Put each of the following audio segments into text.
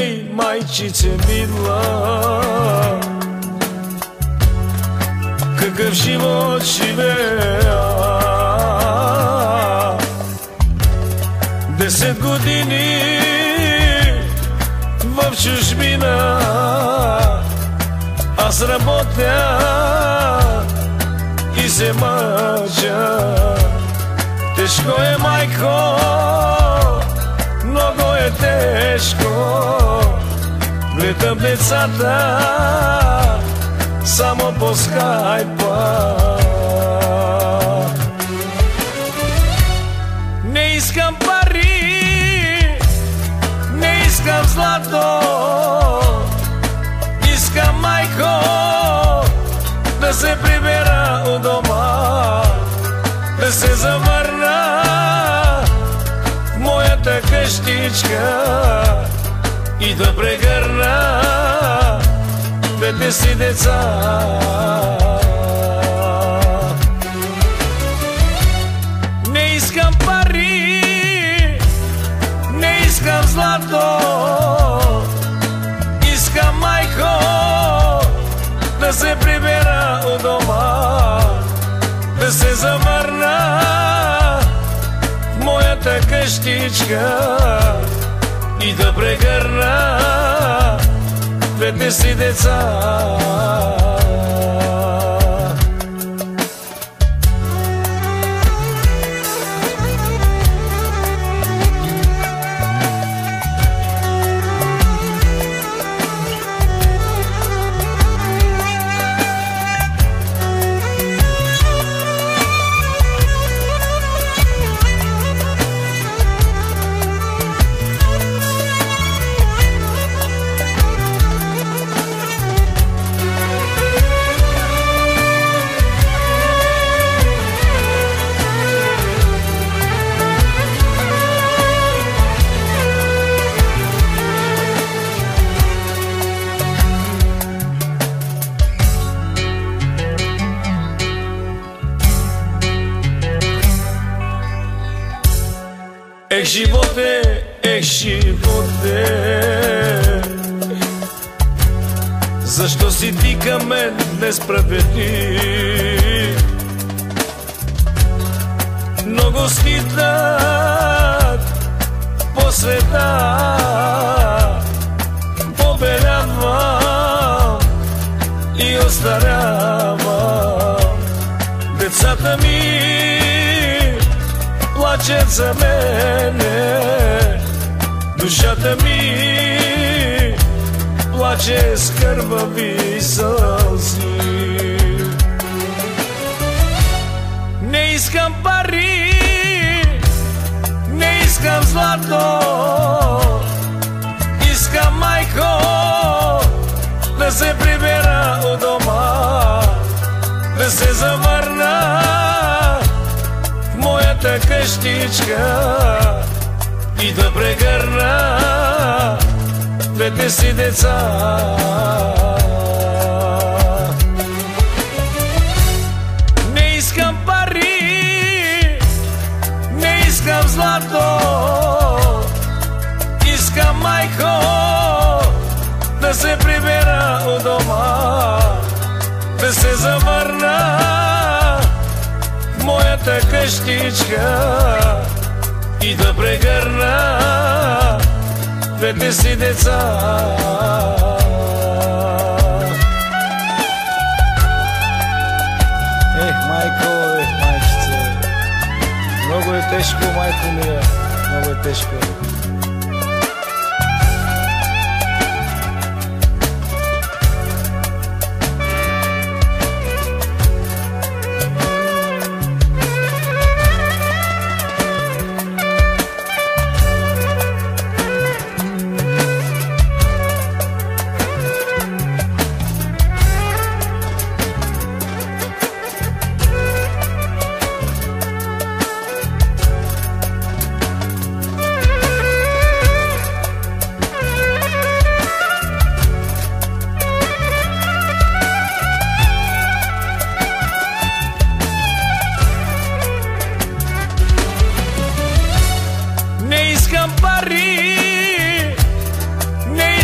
Ей, майчице мила, какъв живот живея. 10 години в чужбина аз работя и се мъча. Тежко е, майко, много е тежко. Гледам децата само по скайпа. Не искам пари, не искам злато. Искам, майко, да се прибера у дома, да се завърна в моята къщичка и да прегърна двете си деца. Не искам пари, не искам злато. Искам, майко, да се прибера у дома, да се завърна в моята къщичка и да прегърна двете си деца. Ех, животе, ех, животе, защо си ти към мен несправедлив? Много скитат по света, побелявам и остарявам. Децата ми плачат за мене, душата ми плаче с кървави сълзи. Не искам пари, не искам злато. Искам, майко, да се прибера у дома, да се завърна в моята къщичка и да прегърна двете си деца. Не искам пари, не искам злато. Искам, майко, да се прибера у дома, да се завърна в моята къщичка и да прегърна двете си деца. Ех, майко, ех, майчице, много е тежко, майко мия, много е тежко.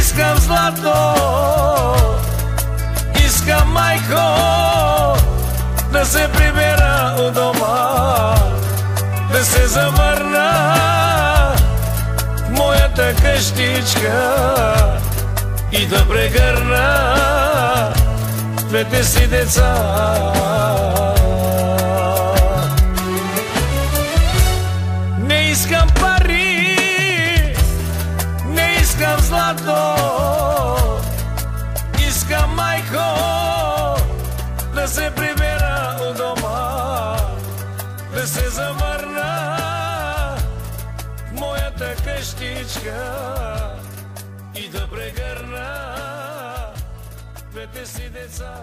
искам злато, искам, майко, да се прибера у дома, да се завърна в моята къщичка и да прегърна двете си деца. Не искам пари, не искам злато, искам, майко, да се прибера у дома, да се завърна в моята къщичка и да прегърна двете си деца.